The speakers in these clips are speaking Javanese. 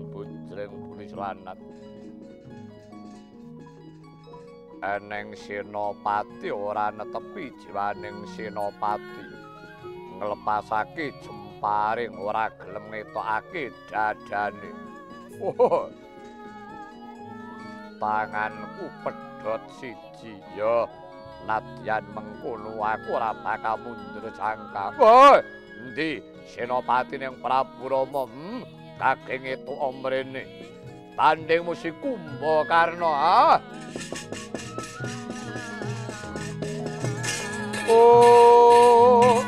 Bujreng pulis lanat. Eneng Senopati ora netepi jiwaning Senopati. Nglepasake jemparing ora gelem ngetokake dadane. Oh. Tanganku pedhot siji ya. Nadyan mengkono aku ora bakal mundur jangka. Woi, endi Senopati ning Prabu Rama? Kakek ngetuk omrene. Tanding musik Kumbakarna, ah. Oh.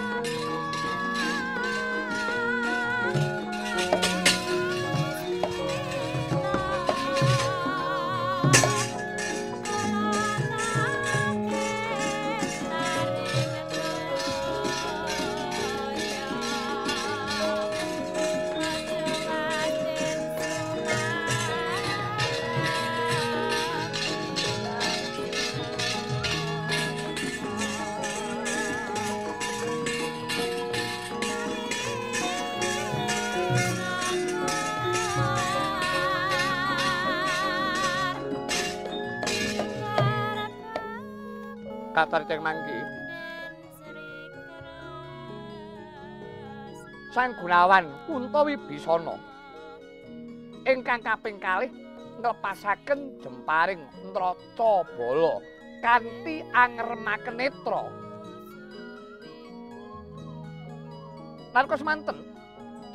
Katariceng mangki Sang Gunawan Kunto Wibisana ingkang kaping kalih nglepasaken jemparing nraca bala kanthi angremaken netra. Nalika semanten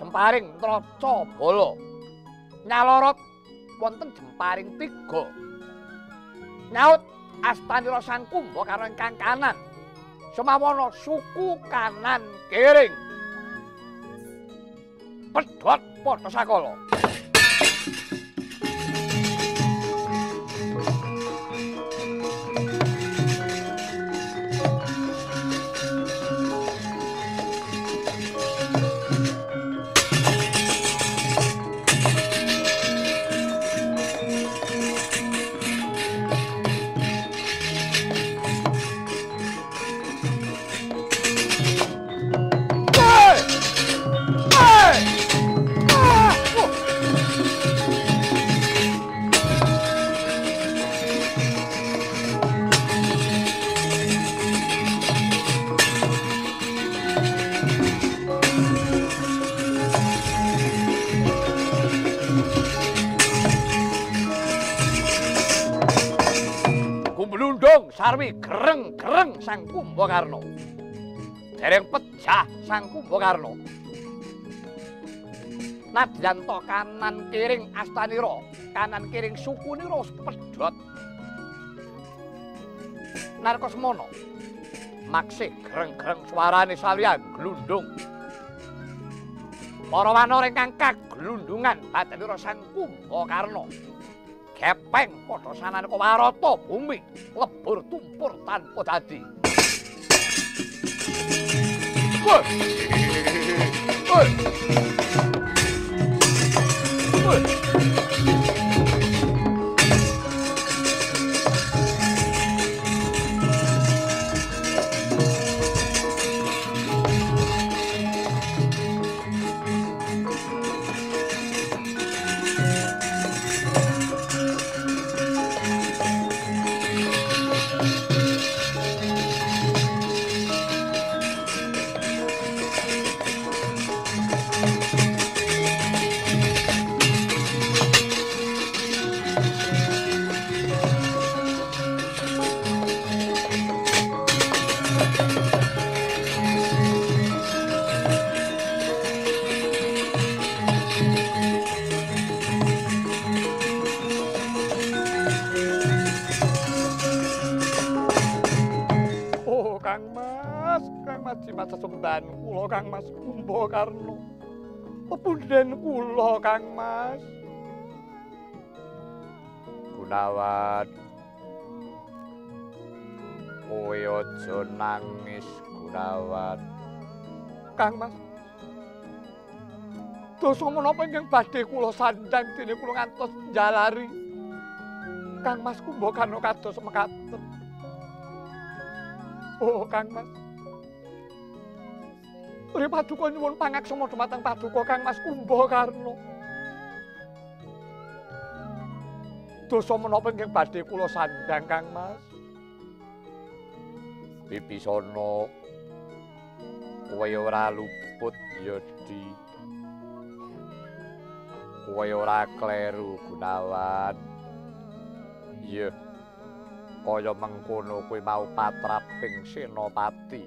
jemparing nraca bala nyalorot wonten jemparing 3. Nyaut astanira Sang Kumba karo ingkang kanan semawana suku kanan kiring pedhot padha sakala. Sarwi gereng-gereng Sang Kumbakarna. Dereng pejah Sang Kumbakarna. Nadyan to kanan kiring astanira, kanan kiring sukunira pedhot. Narka semana maksih gereng-gereng suarane saliyan glundung. Para wanara ingkang kaglundungan badanira Sang Kumbakarna. Gepeng padha sanane kawarata bumi lebur tumpur tanpa dadi. Woi. Woi. Woi. Jimat sesembahan kula Kang Mas Kumbakarna. Pepunden kula Kang Mas. Gunawan. Kowe aja nangis Gunawan. Kang Mas. Dosa menapa ingkang badhe kula sandhang dene kula ngantos njalari. Kang Mas Kumbakarna kados mekaten. Oh, Kang Mas. Ri paduka nyuwun pangaksama dhumateng paduka Kang Mas Kumbakarna. Dosa menapa ingkang badhe kula sandhang Kang Mas? Bibisana kowe ora luput ya Di. Kowe ora kleru Gunawan. Iya. Kaya mengkono kowe mau patraping senopati.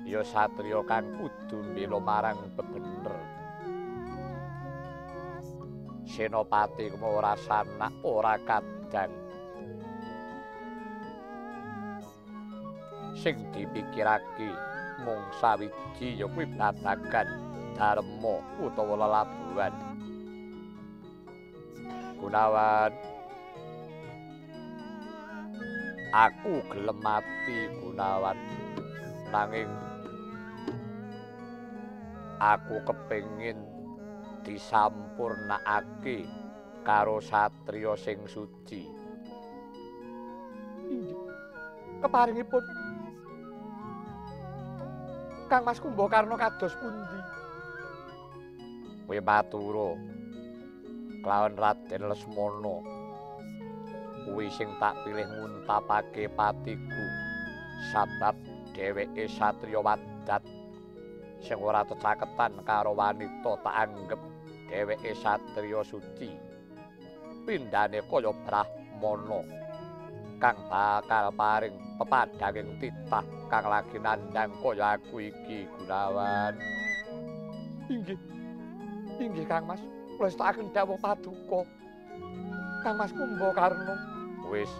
Ya satriya kang kudu mbela marang bebener. Senopati kuwi ora sanak, ora kadang. Sing dipikirake mung sawiji ya kuwi babagan dharma utawa lelabuhan. Gunawan, aku gelem mati Gunawan, nanging aku kepengin disampurnakake karo satriya sing suci. Inggih. Keparingipun Kang Mas Kumbakarna kados pundi? Kowe matura kelawan Raden Lesmana. Kuwi sing tak pilih nguntapake patiku sabab dheweke satriya wadat sing ora tecaketan karo wanita, tak anggep dheweke satriya suci. Pindhane kaya Brahmana kang bakal paring pepadhanging titah kang lagi nandhang kaya aku iki Gunawan. Inggih. Inggih Kang Mas, kula setaken dawuh paduka. Kang Mas Kumbakarna. Wis,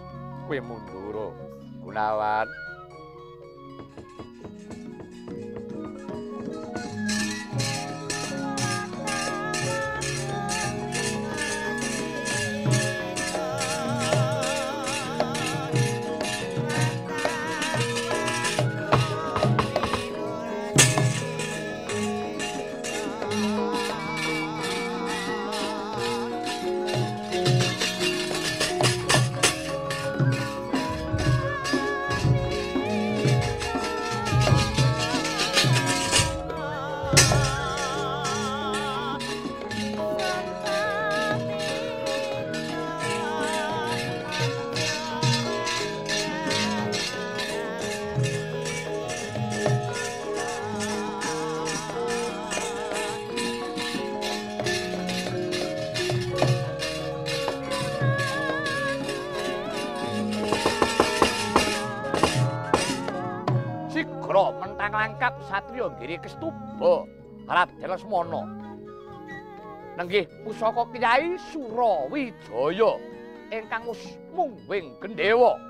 kowe mundur Gunawan. Mentang langkap satriya nggiri kestuba Raden Lesmana. Nenggih pusaka Kyai Surawijaya ingkang mungwing gendhewa.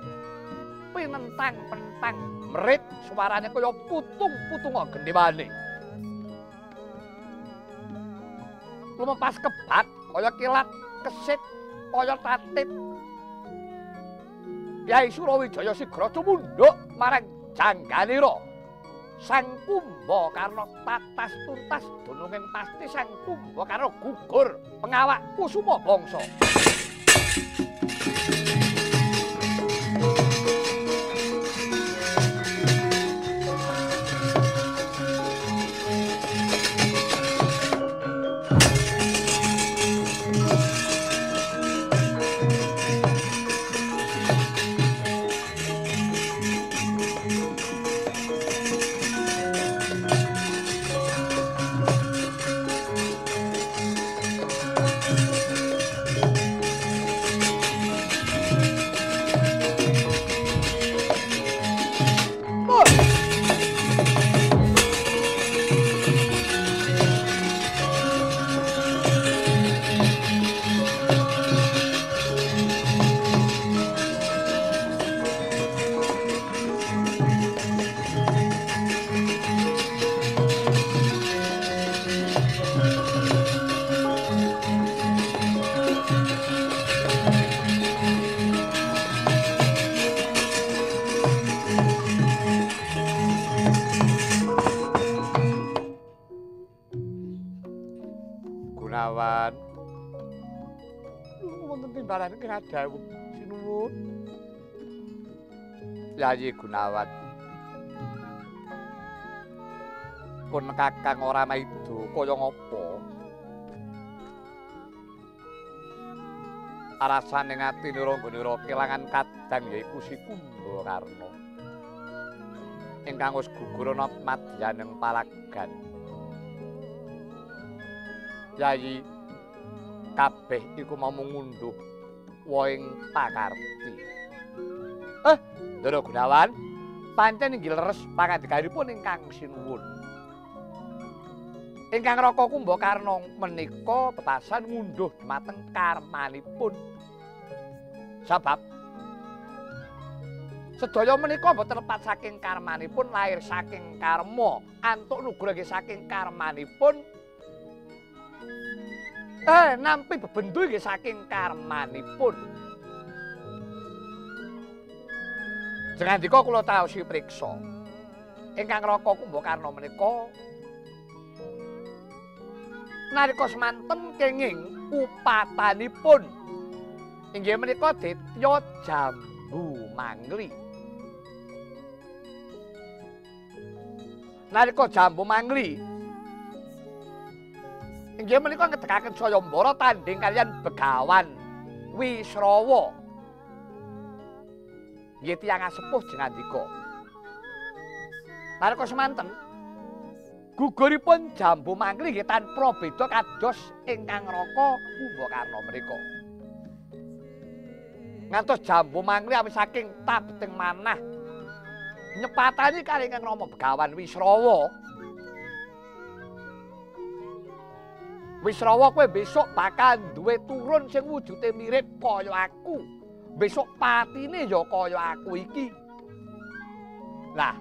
Pinentang-pentang merit suarane kaya putung-putunga gendhewane. Lumepas kebat kaya kilat kesit kaya tatit. Kyai Surawijaya sigra tumundhuk marang janggalira. Sang Kumbakarna tatas tuntas dununging pasti Sang Kumbakarna gugur pengawak kusuma bangsa. wonten timbalan kena dawuh sinuwun. Yayi Gunawan. Pun Kakang ora maido kaya ngapa? Arasane ngatinira nggonira kelangan kadang yaiku si Kumbakarna. Ingkang wis gugur ana madyaning palagan. Yayi kabeh iku mau ngunduh woing pakarti. Ndara Gunawan, pancen inggih leres pangandikanipun ingkang sinuwun. Ingkang Raka Kumbakarna menika betasan ngunduh dhumateng karmanipun. Sebab sedaya menika boten lepat saking karmanipun, lahir saking karma, antuk nugrah saking karmanipun. Nampi bebendu nggih saking karmanipun. Jengandika kula taosi priksa. Ingkang Raka Kumbakarna menika nalika semanten kenging upatanipun inggih menika Ditya Jambu Mangli. Nalika Jambu Mangli inggih menika ngedekaken Swayambara tanding kaliyan Begawan Wisrawa. Nggih tiyang sepuh jengandika. Nalika semanten guguripun Jambu Mangli nggih tanpa beda kados ingkang Raka Kumbakarna menika. Ngantos Jambu Mangli awis saking tabeting manah nyepatani kali ingkang Rama Begawan Wisrawa. Wisrawa kowe besok bakal duwe turun sing wujude mirip kaya aku. Besok patine ya kaya aku iki. Lah,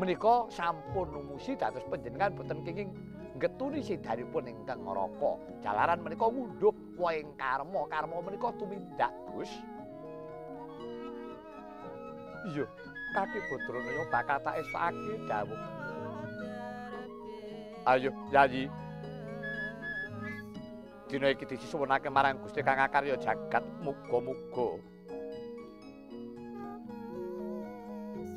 menika sampun numusi dados panjenengan boten kenging ngetuni sedanipun ingkang Raka. Jalaran menika ngunduh woing karma, karma menika tumindak, Gus. Iya, Kaki Badranaya bakal tak esake dawuh. Ayo, Yayi. Dina iki disuwunake marang Gusti Kang Akarya jagat, muga-muga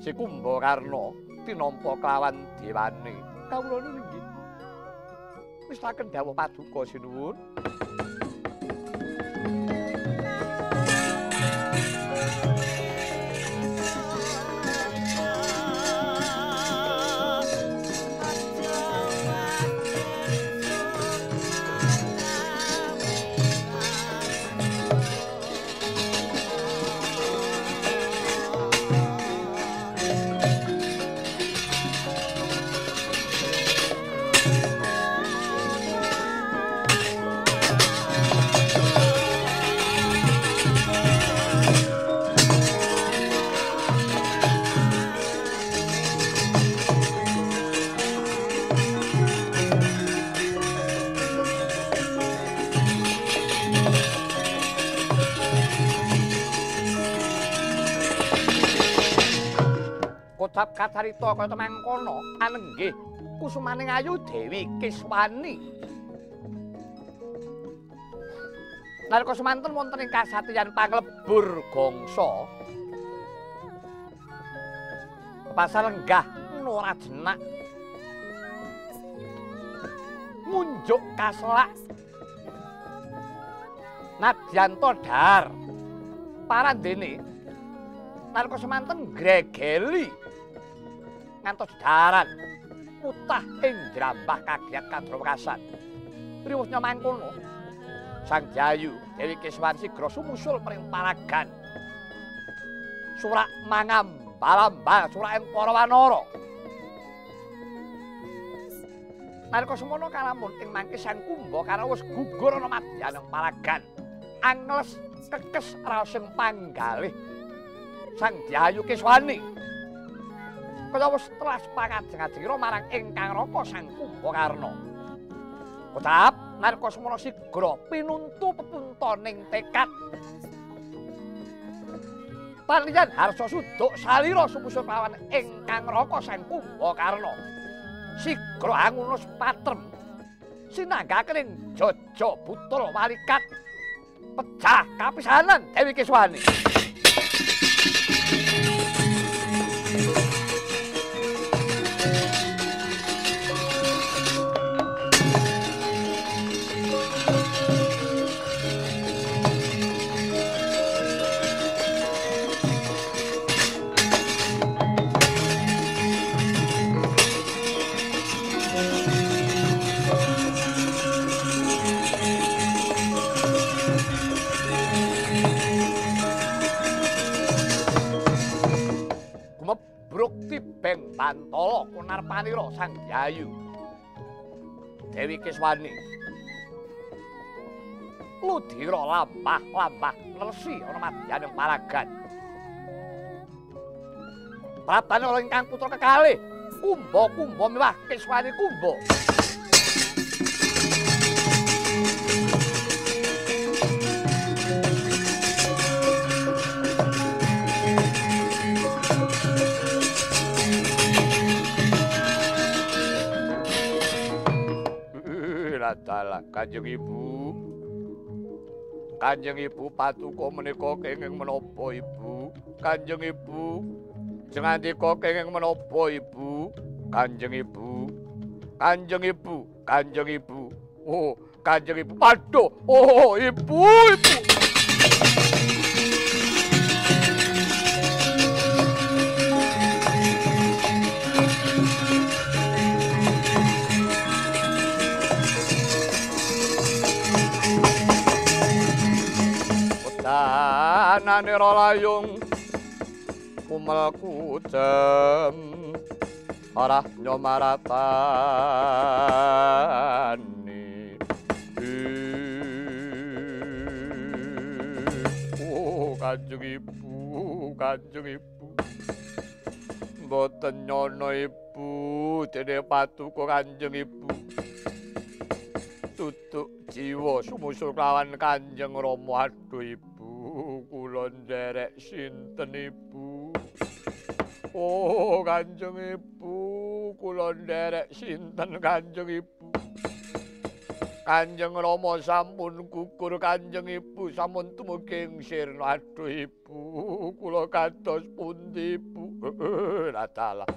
si Kumbakarna tinampa kelawan dewane. Kawula nggih wis saken dawuh paduka sinuwun. Kocap kacarita kaya mangkono anenggih kusumaning ayu Dewi Kiswani. Nalika semanten wonten ing kasatriyan panglebur gongsa pasalenggah Norajenak ngunjuk kaselak Nadyanto Dhar parandene nalika semanten gregeli ngantos daran mutah ing jrambah kagiat kadrawekasan. Riwuhnya mangkono Sang Jayu Dewi Kiswani sigra sumusul pring paragan. Surak mangamba-lamba suraking para wanara. Nalika semono kalamun ing mangke Sang Kumbakarna wis gugur ana madyaning paragan. Angles kekes raosing panggalih Sang Jayu Kiswani. Kaya wis telas pangajeng-ajengira marang ingkang Raka Sang Kumbakarna. Kocap nalika semana sigra pinuntu pepuntaning tekad. Paliyan harsa suduk salira sumusul kelawan ingkang Raka Sang Kumbakarna. Sigra angunus patrem sinanggaken ing Jaja Butul Walikat pecah kapisanan Dewi Kiswani. Beng Bantala Kunarpanira Sang Yayu Dewi Kiswani Ludira lampah nersi ana madyaning paragan praptane kala ingkang putra kekalih Kumba miwah Kiswani Kumba Dalah Kanjeng Ibu patuko menika kenging menapa Ibu? Kanjeng Ibu jengandika kenging menapa Ibu? Kanjeng Ibu. Oh, Kanjeng Ibu. Waduh. Oh, Ibu. Danane rolayung kumelku jem ora nyomaratani oh Kanjeng Ibu mboten nyono Ibu dene patuko Kanjeng Ibu tutuk jiwa sumusul kelawan Kanjeng Rama aduh Ibu kula nderek sinten Ibu oh Kanjeng Ibu kula nderek sinten Kanjeng Ibu Kanjeng Rama sampun gugur Kanjeng Ibu sampun tumugi ing sirna aduh Ibu kula kados pundi Ibu radalah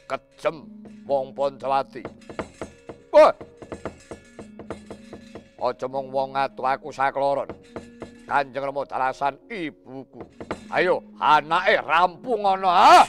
kejem wong Pancawati wah aja mung wong atu aku sakloron Kanjeng Rama dalasan ibuku ayo anake rampung ana ha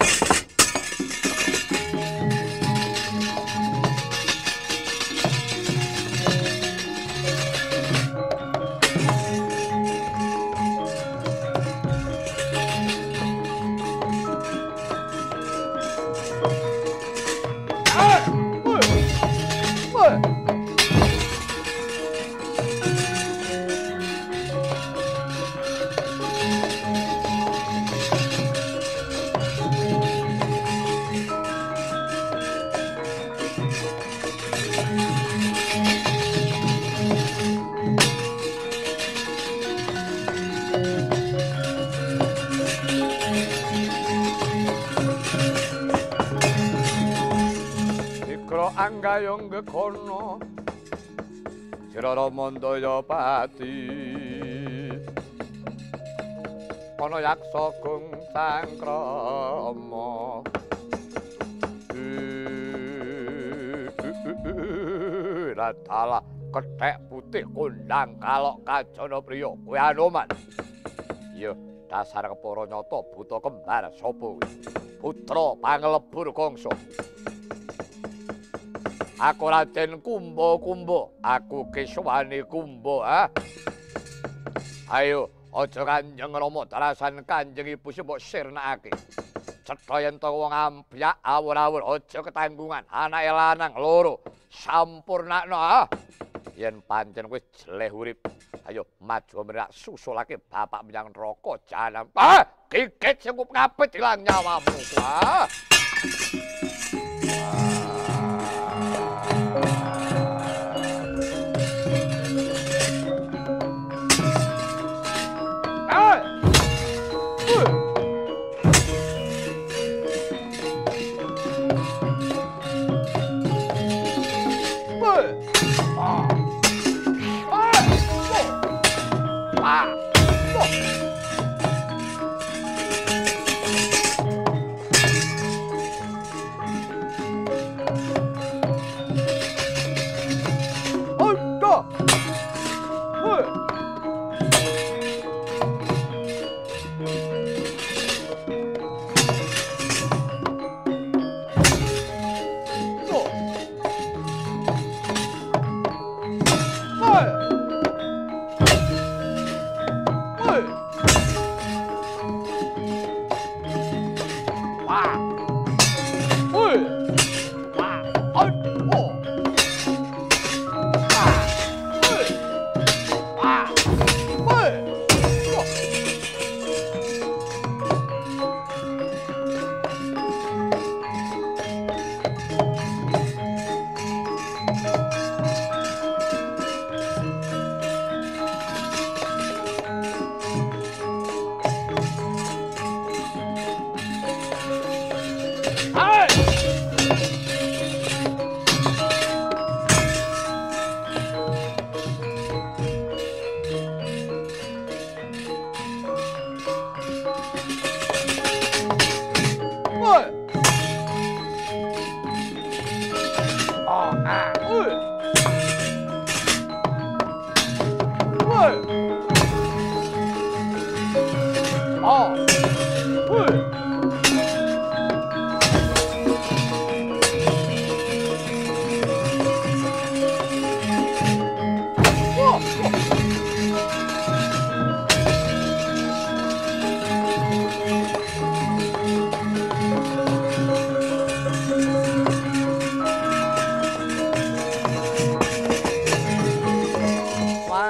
Anggayong gekono Sirara Mandaya Pati ana yaksa gung cangkrama radalah kethek putih kondang kalok kajana priya kowe Anoman iya dasar kepara nyata buta kembar sapa putra panglebur Kangsa aku Raden Kumba, aku Kiswani Kumba, Ayo, aja Kanjeng Rama dalasan Kanjeng Ibu sing mbok sirnakake. Cetha yen to wong ambyak awur-awur aja ketanggungan, anake lanang loro sampurnakno. Yen pancen kowe jeleh urip, ayo maju merak susulake bapak menyang neraka jahanam. Gigit sing ngapit ilang nyawamu.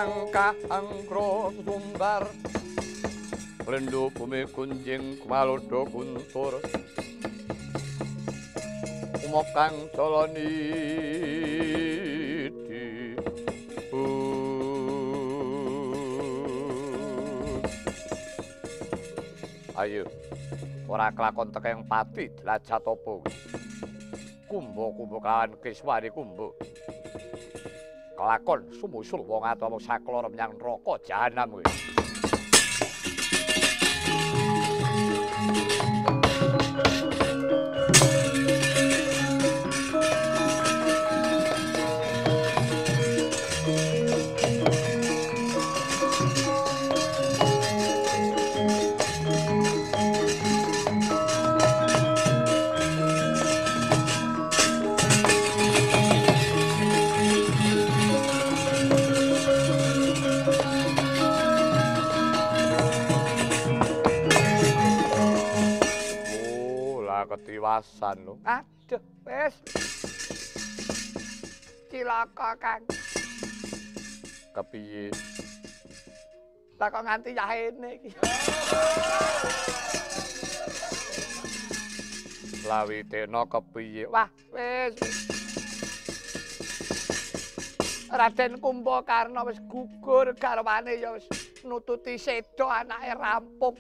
Sangka angkro sumbar Lendo bumi kunjing kumalodo kuntur Umokang coloni di Ayo ora kelakon tekeng pati Dlajat apa kumba-kumba kawan kiswani kumba kelakon sumusul wong atuh sakloro menyang neraka jahanam kuwi ketiwasan lho. Aduh, wis. Cilaka, Kang. Kepiye? Lah kok nganti yahene iki. Lawitena kepiye? Wah, wis. Raden Kumbakarna wis gugur garwane ya wis nututi sedo anake rampung.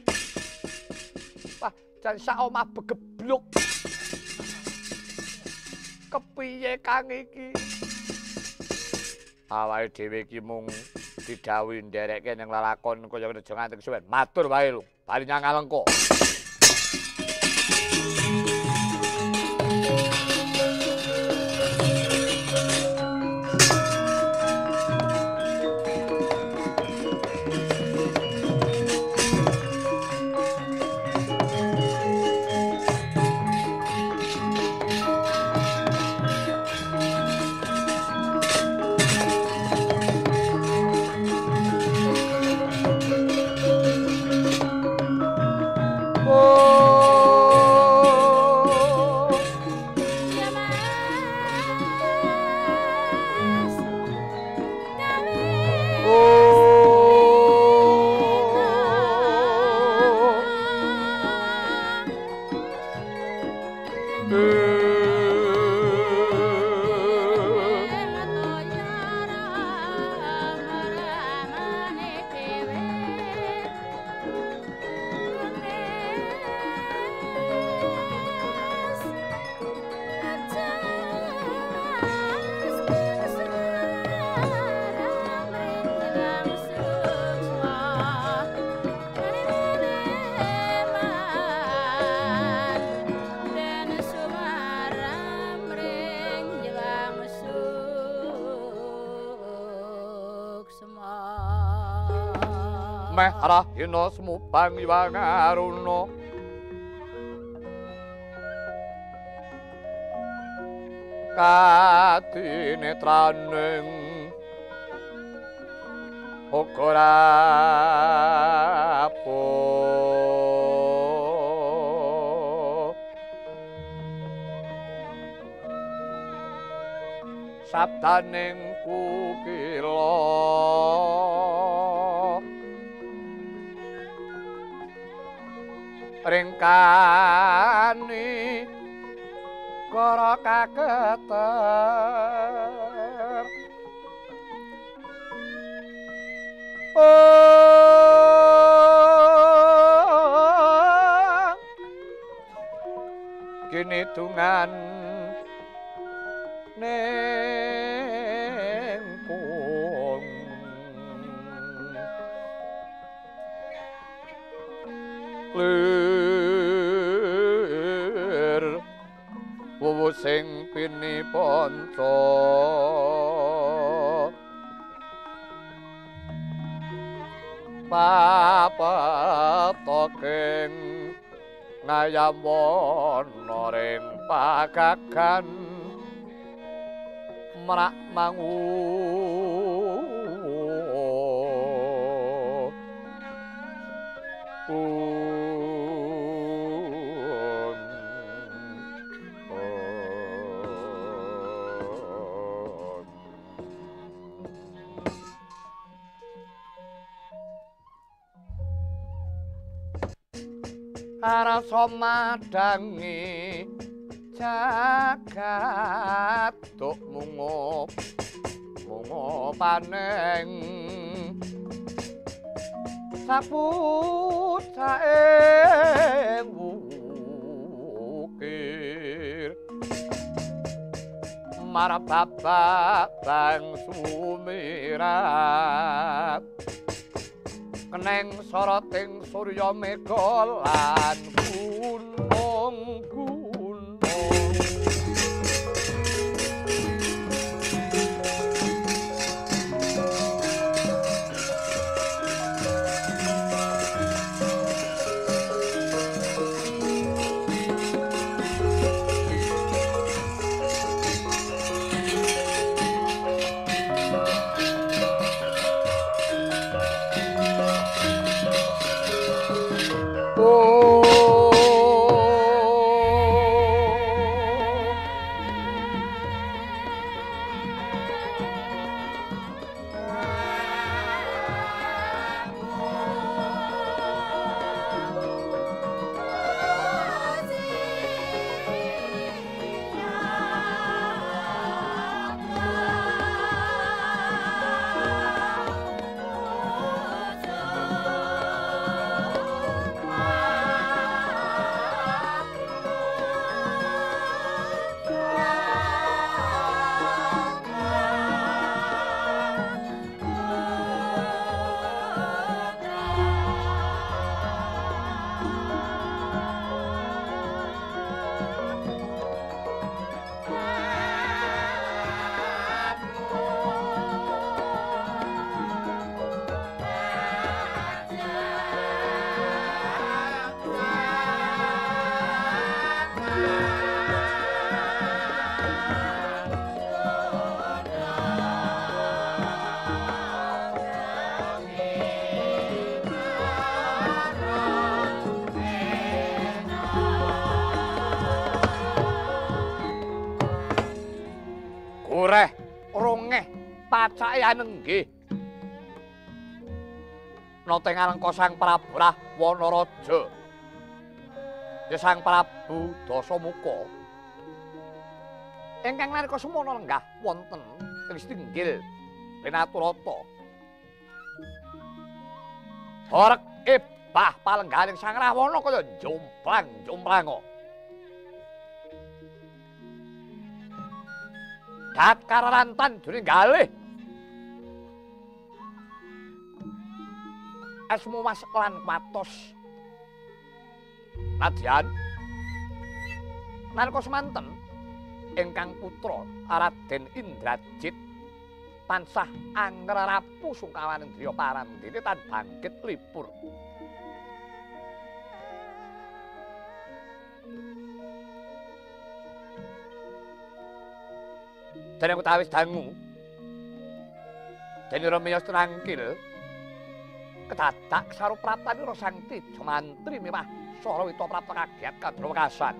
Wah, jan sak omah begebluk. Kepiye Kang iki? Awake dhewe iki mung didhawuhi nderekke ning lalakon kaya ngene aja nganti kesuwen. Matur wae lho, bali nyang Alengka. Meh rahina semupang iwang aruna katinetraning uga rapuh sabdaning kukila ringkani kara kaketer kini tungan ning kung wuwu sing pini panca papatoking ngayamwana ring pagagan merak mangu rasa madangi jagat tuk mungo paneng saput sae bukir marababa bang sumirat keneng soroting surya mega lan gunung-gunung Goreh rongeh pacake anenggih nate ngalengka Sang Prabu Rahwana-raja ya Sang Prabu Dasamuka ingkang nalika semana lenggah wonten ing Stinggil Pinaturata Horeg ebah palengganing Sang Rahwana kaya jomplang-jomplanga dat kararantan dening galih asmu mas lan patos nadyan nalika semanten ingkang putra Raden Indrajit tansah angrerapu sungkawaning driya parandene tan bangkit lipur dan aku tawis dangu dan Romeo trangkil kedadak sarupratan Sang Teja mantri mewah Sarawita prapta kagiat kadrawekasan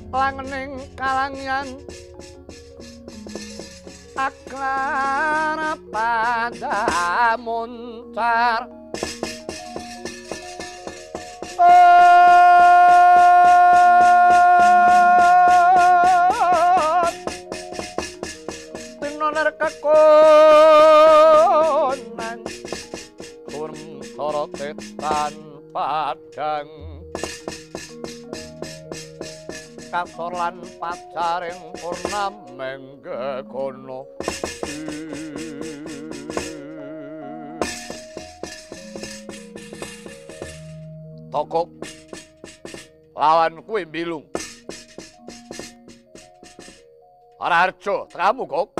langening kalangyan aklara pada moncar kasor lan pacaring purnameng gegono Tokok lawan kuwi bilung Harjo kamu kok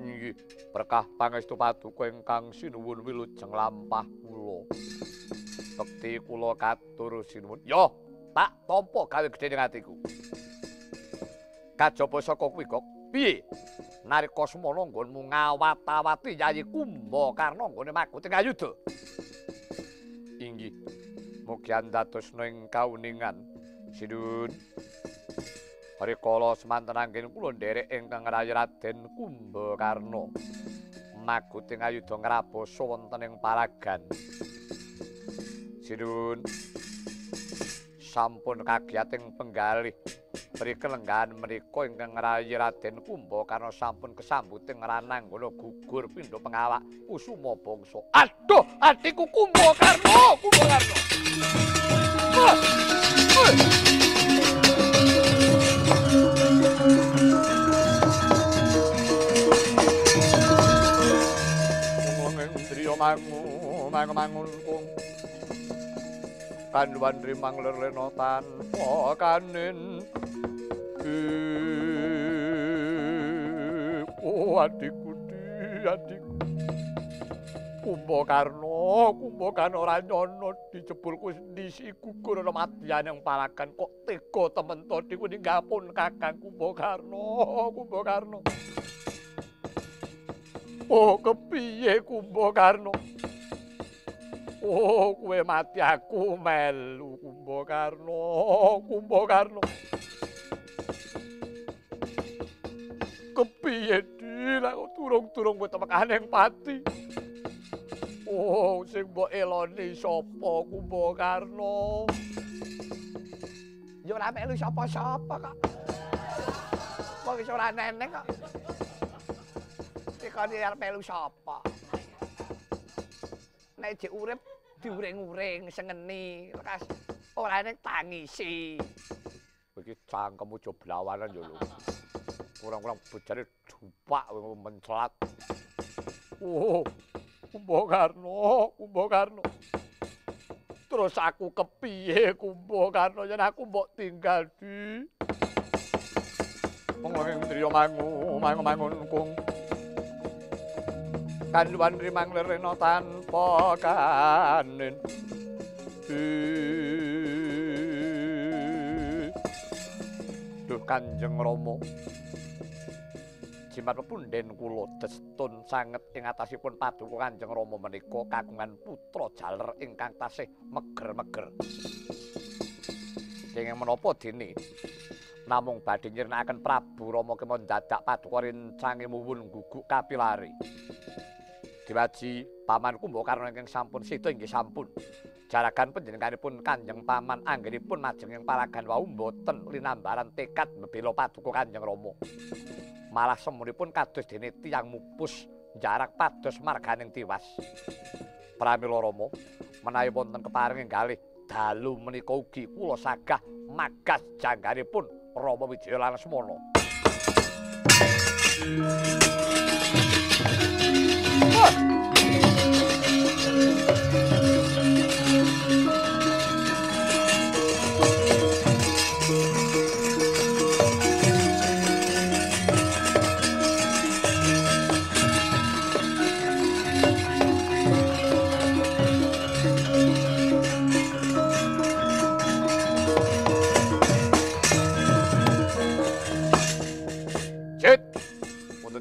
nggih berkah pangestu paduka ingkang sinuwun wilujeng lampah kula bekti kula katur sinuwun yo tak tampa gawe gedhe atiku kajaba saka kuwi kok piye narika semana nggonmu ngawat-awati Yayi Kumbakarna nggone makuting ayuda inggih mugi andhatosna ing kauningan sinuwun rikala semanten anggen kula nderek ingkang rayi Raden Kumbakarna maguting ayuda ngrabasa wonten ing paragan sinuwun sampun kagiyating penggalih mriki lenggahan menika ingkang rayi Raden Kumbakarna sampun kesambuting rananggana gugur pindha pengawak kusuma bangsa aduh atiku Kumbakarna mangun kung kanduan rimang lerlena tanpa kanin adikku Kumbakarna ora nyono dijebulku ndisi gugur ana madyan yang parakan kok tega temen to diku ninggapun Kakang Kumbakarna oh kepiye Kumbakarna oh kowe mati aku melu Kumbakarna kepiye dilak turung-turung kowe temekaning pati oh sing mbok eloni sapa Kumbakarna yo ora melu sapa-sapa kok kok iso ora neneng kok dikone arep melu sapa nek jek urip diuring-uring sengeni lekas ora nek tangisi iki cangkemmu jo blawanan yo lho kurang-kurang bojane dupak menclat oh Kumbakarna terus aku kepiye Kumbakarna yen aku mbok tinggal di wong driya mangun kung kanduan rimang lerena tanpa kanin duh Kanjeng Rama jimat pepunden kula destun sanget ing atasipun paduka Kanjeng Rama menika kagungan putra jaler ingkang tasih meger-meger kenging menapa dene namung badhe nyirnakaken Prabu Rama kemawon dadak paduka rincange muwun guguk kapilari Diwaji Paman Kumbakarna ingkang sampun seda inggih sampun. Jaragan panjenenganipun Kanjeng Paman anggenipun majeng ing paragan wau boten linambaran tekad mbela paduka Kanjeng Rama. Malah semunipun kados dene tiyang mupus jarak pados marganing tiwas. Pramila Rama, menawi wonten keparing enggalih dalu menika ugi kula sagah magas jangganipun Rama Wijaya lan Semana.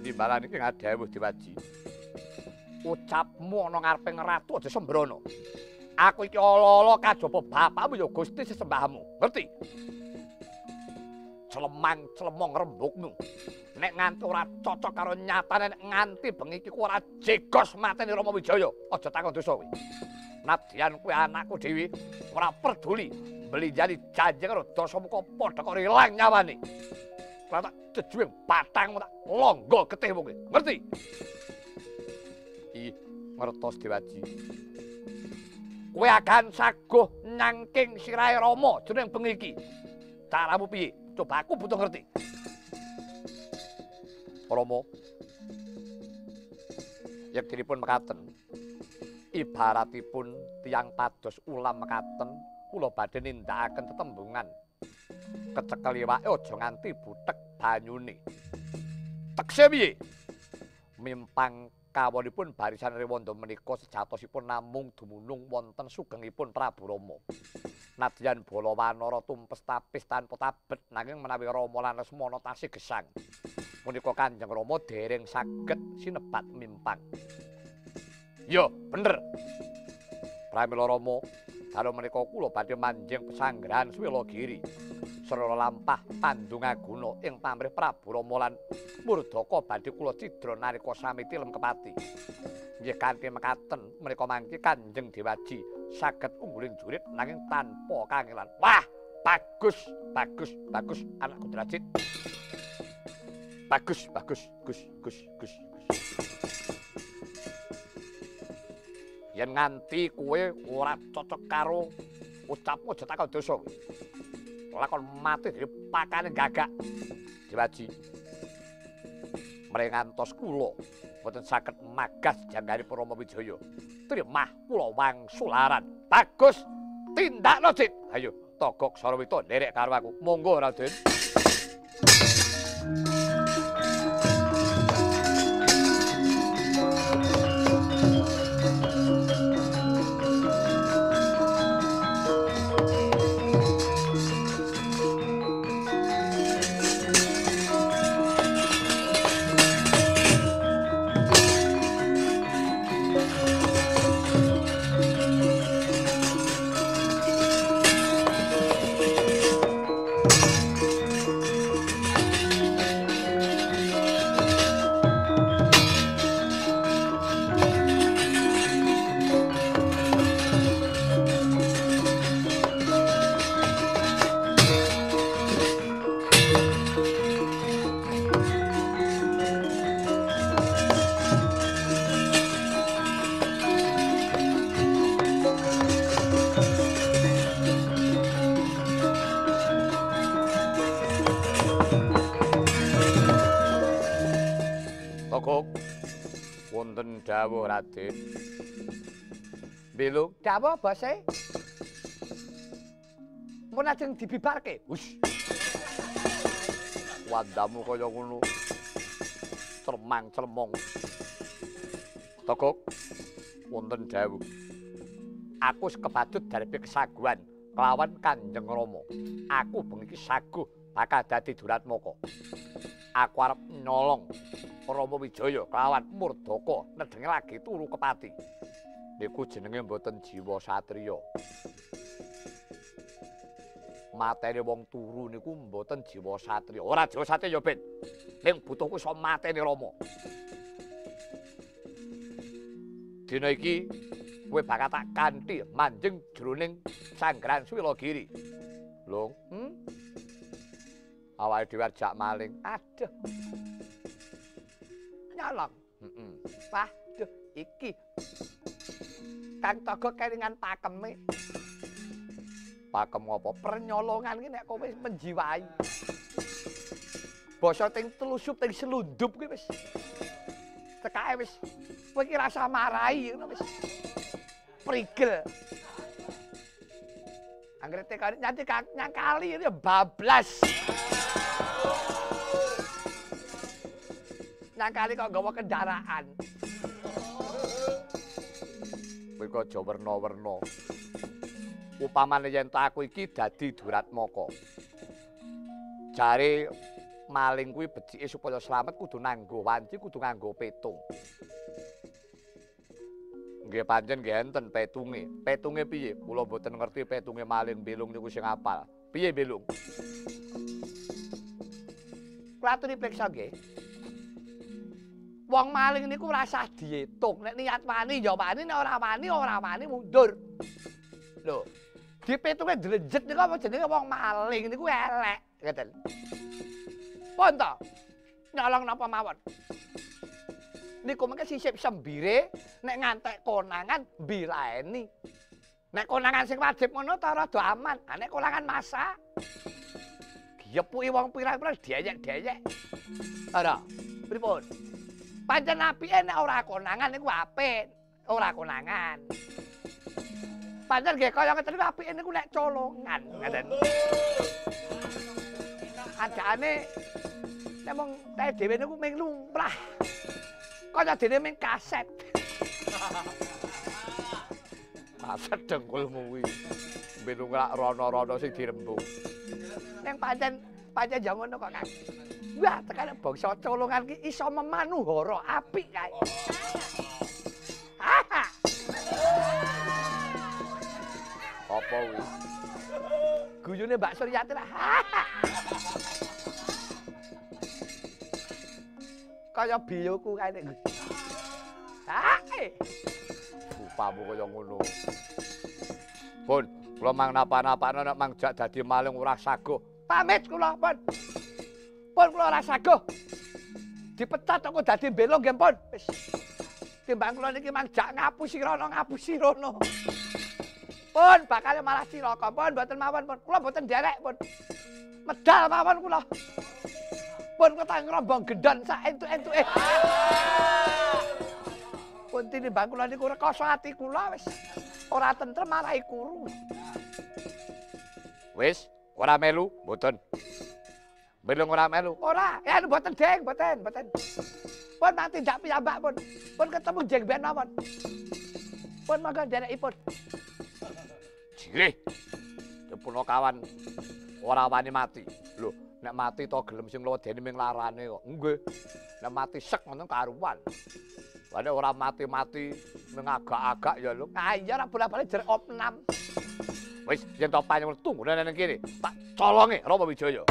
Timbalan iki ngadhewuh Diwaji. Ucapmu ana ngareping ratu aja sembrono. Aku iki ala-ala kajaba bapakmu ya Gusti sesembahmu. Ngerti? Celemang-celemong rembugmu. Nek nganti ora cocok karo nyatane nek nganti bengi iki ora jegos mateni Rama Wijaya, aja takon dosa kowe. Nadyan kuwi anakku dhewe ora peduli beli jadi janji karo Dasamuka padha karo ilang nyawane. Tak jejuing batangmu tak longgo getihmu kowe. Ngerti? Ih, ngertos Diwaji. Kowe akan saguh nyangking sirahe Rama jeneng bengi iki. Caramu piye? Coba aku butuh ngerti. Rama, yektinipun mekaten. Ibaratipun tiyang pados ulam mekaten, kula badhe nindakaken tetembungan. Kecekel iwake aja nganti butek banyune. Tekse piye? Mimpang kawonipun barisan Rewanda menika sejatosipun namung dumunung wonten sugengipun Prabu Rama. Nadyan bala wanara tumpes tapis tanpa tabet nanging menawi Rama lan Lesmana tasih gesang. Menika Kanjeng Rama dereng saged sinebat mimpang. Ya, bener. Pramila Rama, dalu menika kula badhe manjing pesanggrahan Swelagiri. Sarana lampah Pandungaguna ing pamrih Prabu Rama lan Murdaka badhe kula cidra nalika sami tilem kepati. Nggih kanthi mekaten menika mangke Kanjeng Dewaji saged ungguling jurit nanging tanpa kangelan. Wah, bagus, bagus, bagus anakku Drajit. Bagus, bagus, Gus. Yen nganti kowe ora cocok karo ucapmu aja takon dosa. Lakon mati dari pakane gagak. Dewaji. Mrengantos kula boten saged magas janggaripun Rama Wijaya. Trimah kula wangsularan. Bagus. Tindakno, Cit. Ayo, Togok Sarawita nderek karo aku. Monggo, Raden. Dawuh Raden. Belung dawuh bose. Mun ajeng dibibarke. Hus. Wandamu kaya ngono. Cermang-cermong. Togok wonten dawuh. Aku kebadut darepe kesaguhan kelawan Kanjeng Rama. Aku bengi iki saguh bakal dadi Duratmaka. Aku arep nyolong Rama Wijaya kelawan Murdaka nedenge lagi turu kepati. Niku jenenge mboten jiwa satriya. Mateni wong turu niku mboten jiwa satriya. Ora jiwa satriya Ben. Ning butuhku iso mateni Rama. Dina iki kowe bakal tak kanthi manjing jroning Sanggrahan Swelagiri. Lho, awake dhewe jak maling. Aduh. Nyolong. Waduh, iki. Kang Togok kelingan pakeme. Pakem apa? Pernyolongan iki nek kowe menjiwai. Basa ting telusup ting selundup kuwi wis. Tekake wis kowe iki rasa marahi ngono wis. Prigel. Anggere tekane nyanti nyangkali ya bablas. Nyangkali kok gawa kendaraan. Kowe kok aja werna-werna. Upamane yen aku iki dadi Duratmaka. Jare maling kuwi becike supaya slamet kudu nganggo wanci, kudu nganggo petung. Nggih pancen nggih enten petunge. Petunge piye? Kula mboten ngerti petunge maling belung niku sing apal. Piye belung? Kula aturi priksa nggih. Wong maling niku ora usah diitung. Nek niat wani ya wani, nek ora wani mundur. Lho, dipetunge dlejet niku apa jenenge wong maling niku elek, ngeten. Pun to? Nyolong napa mawon? Niku mengke sisip sembire nek ngantek konangan mbilaeni. Nek konangan sing wajib ngono ta rada aman. Nek konangan masak diepuki wong pirang-pirang dieyek-deyek. Ora, pripun? Pancen apike nek ora konangan niku apik, ora konangan. Pancen nggih kaya ngeten niku apike niku nek colongan, ngaten. Adane nek mung teh dhewe niku ming lumrah. Kaya dene ming kaset. Kaset dengkulmu kuwi. Ben ora rono-rono sing dirembug. Ning pancen jam ngono kok, Kang. Wah, tekan bangsa colongan ki iso memanuhara apik kae. Apa kuwi? Guyune Mbak Suryati lah. Kaya biyoku kae nek. Rupamu kaya ngono. Pun, kula mang napa-napakno nek mang jak dadi maling ora saguh. Pamit kula, pun. Pun kula ora saguh. Dipecat kok dadi mbelo nggih, pun. Wis. Timbang kula niki mang jak ngapusi rono. Pun bakal malah cilaka, pun mboten mawon, pun. Kula mboten nderek, pun. Medal mawon kula. Pun ketang rombong gendon sak entuk-entuke. Pun tinimbang kula niku rekoso ati kula wis ora tentrem marahi kuru. Wis, ora melu, mboten. Belum ora melu. Ora, ya mboten, Deng, mboten. Pun nanti ndak piyambak, pun. Pun ketemu jeng ben mawon. Pun mangga nderekipun. Jirih. Depuna kawan ora wani mati. Lho, nek mati to gelem sing lodeni ming larane kok. Nggih. Nek mati sek ngono karuan. Wane ora mati-mati mengagak-agak ya lho. Ah iya ora bola-bali jerek opnam. Wis yen to panjenengan tunggu nang kene. Tak colonge Rama Wijaya.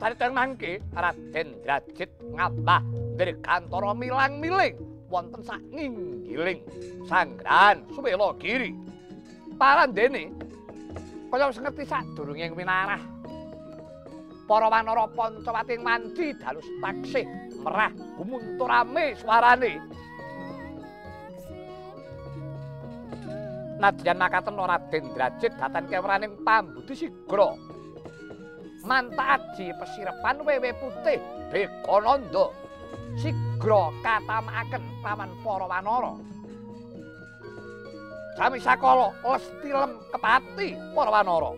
Kathah mangke Raden Drajit ngambah dirgantara milang-miling wonten sak nginggiling sanggrahan Suwela Giri. Parandene kaya wis ngerti sadurunge winarah. Para wanara Pancawati mandi dalus taksih merah gumunturame swarane. Nadyan makaten Raden Drajit dhateng keweraning pambudi sigra. Manta aji pesirepan wewe putih Bekananda sigra katamakaken lawan para wanara. Sami sakala lesti lem kepati para wanara.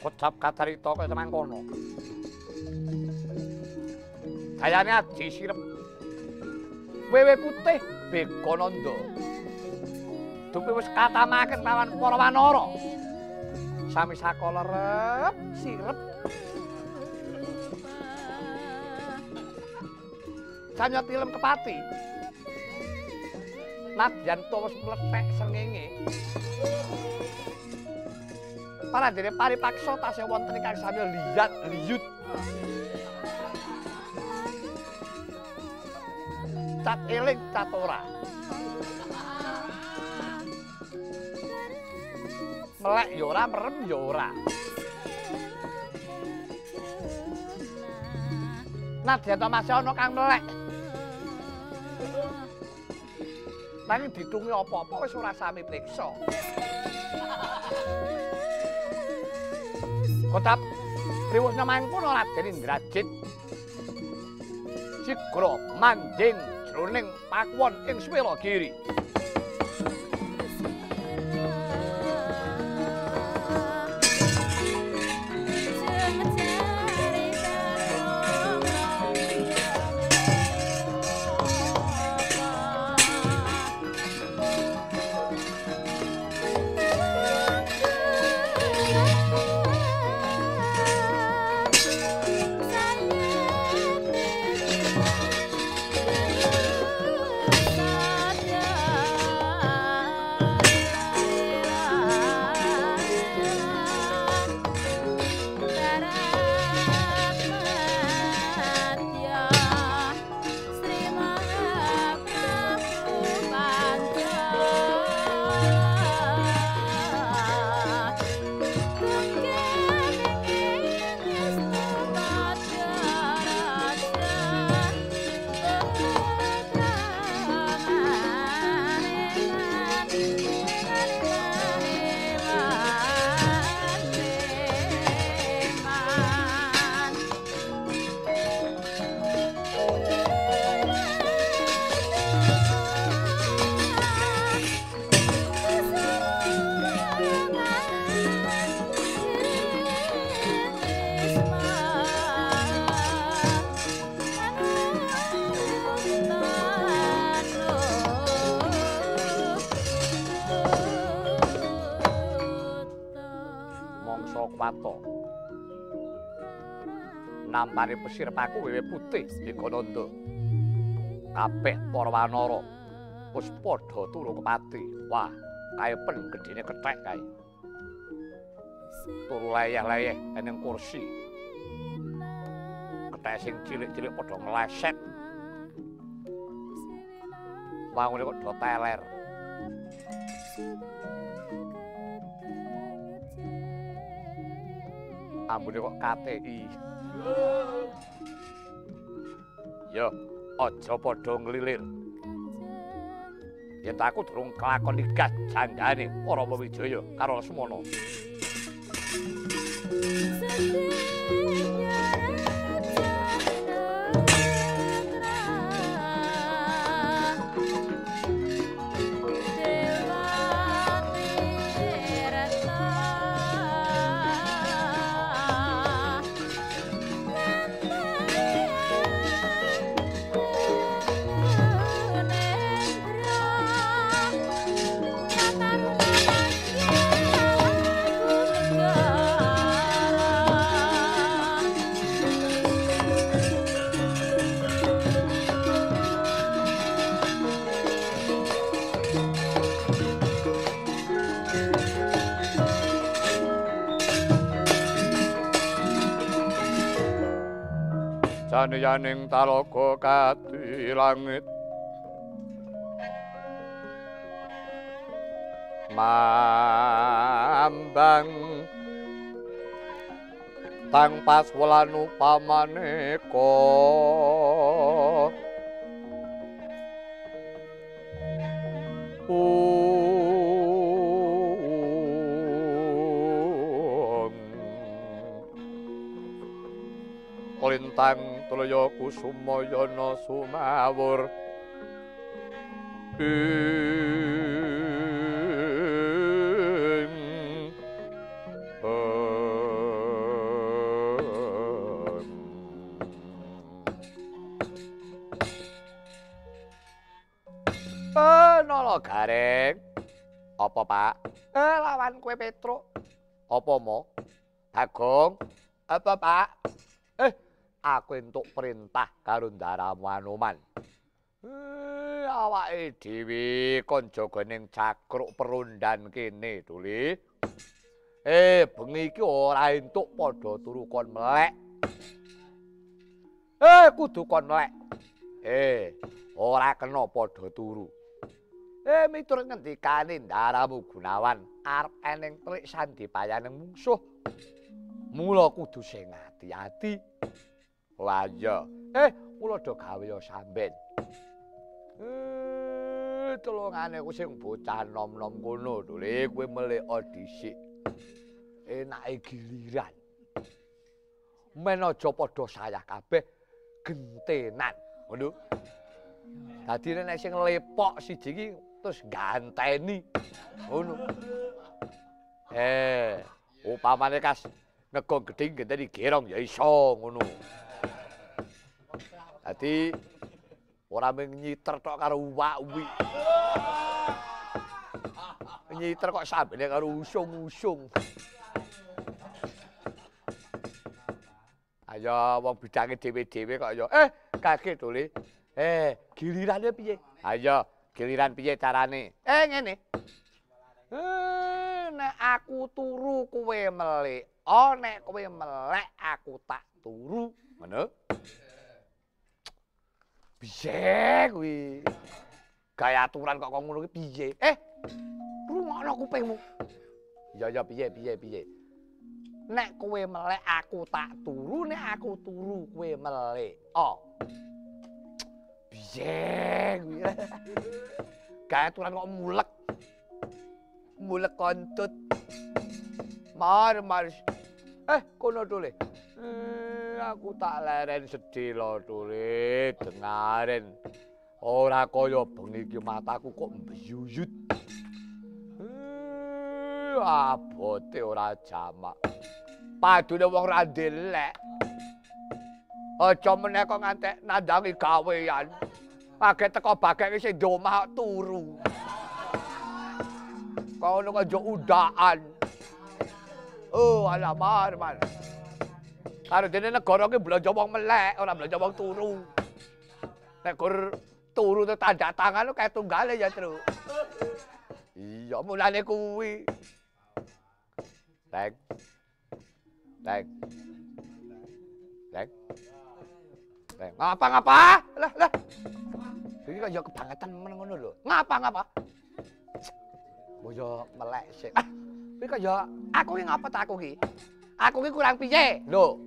Kocap kacarita kaya semangkono. Gayane aji sirep. Wewe putih Bekananda. Dupi wis katamaken lawan para wanara. Sami sakala rep sirep. Sanya tilem kepati. Nadyan to wis mlethek srengenge. Parandene paripaksa tasih wonten ingkang sami liat liyut. Cat eling cat ora. Melek ya ora, merem ya ora. Nadyan to masih ana kang melek. Nanging ditungi apa-apa wis ora sami priksa. Kotap riwusna mangkono Raden Indrajit. Sigra manjing jroning pakuwon ing Swelagiri. Nampane pesir paku wewe putih Ekananda. Kabeh para wanara wis padha turu kepati. Wah, kaepen gedene kethek kae. Turu layah-layah ning kursi. Kethek sing cilik-cilik padha ngleset. Wangune kok do teler. Ambune kok KTI. Yo, aja padha nglilir. Yen aku durung kelakon nikah janggane para Wijaya karo Lesmana. Saneyaning talaga kati langit mambang tang paswelan upamaneka Lintang tulaya kusumayana sumawur Nala Gareng. Apa, Pak? Lawan kowe Petruk. Apa mo? Bagong. Apa, Pak? Aku entuk perintah karo Ndaramu Anoman. Awake dhewe kon jaga ning Cakruk Perundan kene, Duli. Bengi iki ora entuk padha turu kon melek. Kudu kon melek. Ora kena padha turu. Miturut ngendikane Ndaramu Gunawan arep eneng telik sandipayaning mungsuh. Mula kudu sing ati-ati. Wah iya, Kula do gawe ya samben. Tulungane ku sing bocah nom-nom kono lho, le kowe meleka dhisik. Enake giliran. Men aja padha sayah kabeh gentenan, ngono. Dadi nek sing lepok siji iki terus ganteni. Ngono. Upamane kas ngegong gedhing genteni gerong ya iso ngono. Dadi ora mung nyiter tok karo uwak-uwi. Nyiter kok sambene karo usung-usung. Ayo wong bidange dhewe-dhewe kok ya kaget to Le. Gilirane piye? Ayo, giliran piye carane? Ngene. Nek aku turu kowe melek. Nek kowe melek aku tak turu. Ngono. Piye kuwi? Gaya aturan kok ngono ki piye? Rungokno kupingmu. Ya piye. Nek kowe melek aku tak turu, nek aku turu kowe melek. Piye kuwi? Gaya aturan kok mulek. Mulek kontut. Mar. Kono to Le. Aku tak leren sedih lho to Le, dengaren. Ora kaya bengi iki mataku kok mbeyuyut. Abote ora jamak. Padune wong ra ndelek. Aja meneh kok ngantek nandangi gawean. Page teko bagek sing di omah turu. Kau nang aja undaan. Alah mar. Karo dene negara ki blanja wong melek, ora blanja wong turu. Nek gur turu te tanda tangan kae tunggale ya, Tru. Iya, mulane kuwi. Tek. Ngapa? Lah. Iki kok ya kebangetan men ngono lho. Ngapa? Boyo melek sik. Kuwi kok ya aku ki ngapa ta aku ki? Aku ki kurang piye? Lho.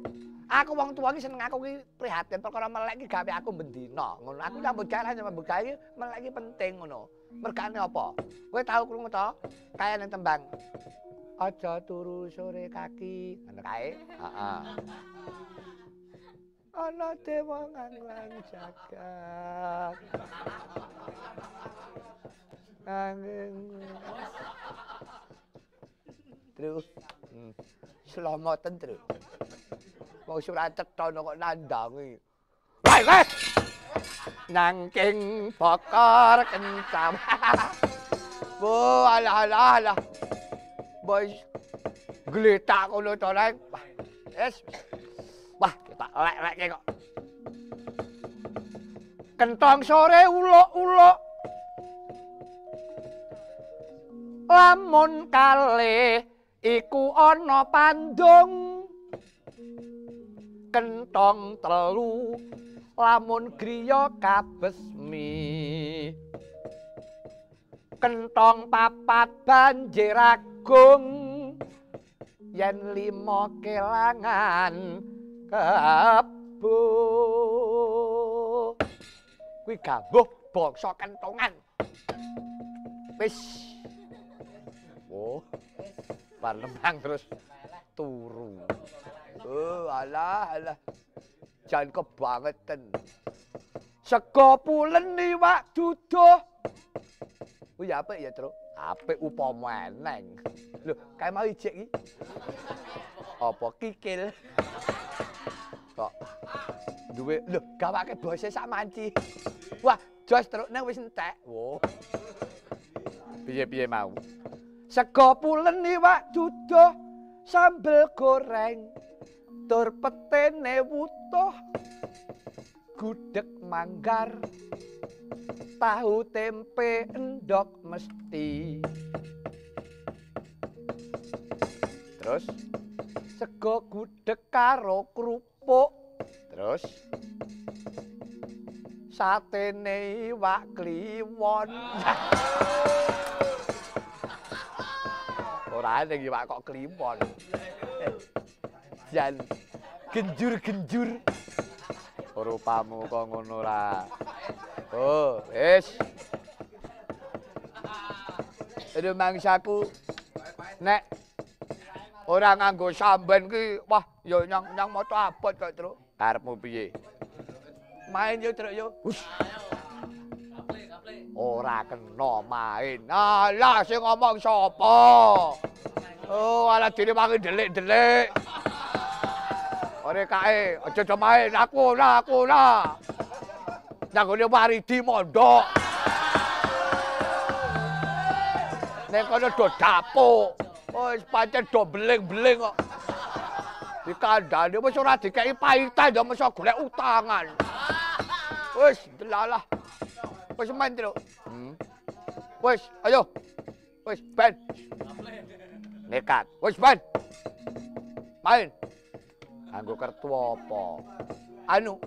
Aku wong tuwa ki seneng aku ki prihatin perkara melek ki gawe aku bendina. Ngono. Aku nyambut gawe ki melek ki penting ngono. Mergane apa? Kowe tau krungu to? Kaya ning tembang. Aja turu sore kaki. Ngono kae. Heeh. Ana dewa nganglang jagat. Angin. Terus. Selamatan terus. Mau surat cetha kok nandangi. Wes. Nangking bakar kencam. Alah. Boy. Gletak ngono to Leng. Wes. Wah, kita lek-lekke kok. Kentong sore uluk-uluk. Lamun kalih iku ana pandung. Kentong telu lamun griya kabesmi. Kentong papat banjir agung. Yen 5 kelangan kebo. Kuwi gambuh bangsa kentongan. Wis. Parlemang terus turu. Alah. Jan kebangetan. Sego pulen iwak duduh. Kuwi apik ya, Tru? Apik upama eneng. Lho, kae mau ijek iki. Apa kikil? Kok duwe lho gawake bose sak manci. Wah, jos trukne wis entek. Wo. Piye mau? Sego pulen iwak duduh, sambel goreng, tur petene wutuh. Gudeg manggar, tahu tempe endok mesti. Terus sego gudeg karo krupuk. Terus satene iwak kliwon. Ora ana iwak kok kliwon. Jan genjur-genjur. Rupamu kok ngono ra. Oh, wis. Aduh mangsaku nek ora nganggo samben ki wah ya nyang maca abot kok, Truk. Karepmu piye? Main yo, Truk yo. Hus. Ora kena main. Alah sing ngomong sapa? Oh, ala direwangi delik-delik. Ore kae aja main aku ora. Nanggone Waridi mondok. Nek kono do dapuk. Wis pancen do beling-beling kok. Dikandhani wis ora dikeki paitan ya mesti golek utangan. Wis delalah. Wis main, Truk. Wis, ayo. Wis ben. Nekat. Wis ben. Main. Anggo kertu apa? Anu.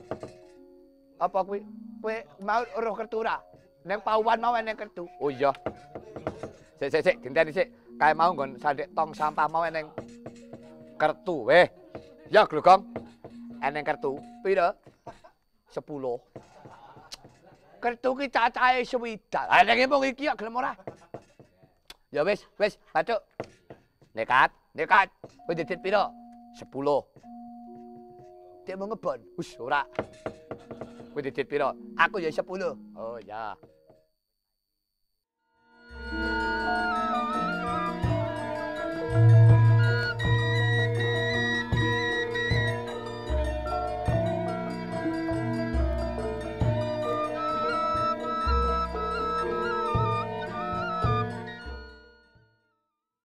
Apa kuwi? Kowe mau roh kertu ora? Ning pauwan mau eneng kertu. Oh iya. Sik, genteni sik. Kae mau nggon sandek tong sampah mau eneng kertu. Weh. Ya, Glogong. Eneng kertu. Pira? 10. Kertu ki cacahe 60. Ah nek mung iki ya gelem ora? Ya wis, patuk. Nekat. Kowe didit pira? 10. Dek mau ngebon. Wis ora. Kowe didit pira? Aku ya 10. Oh ya.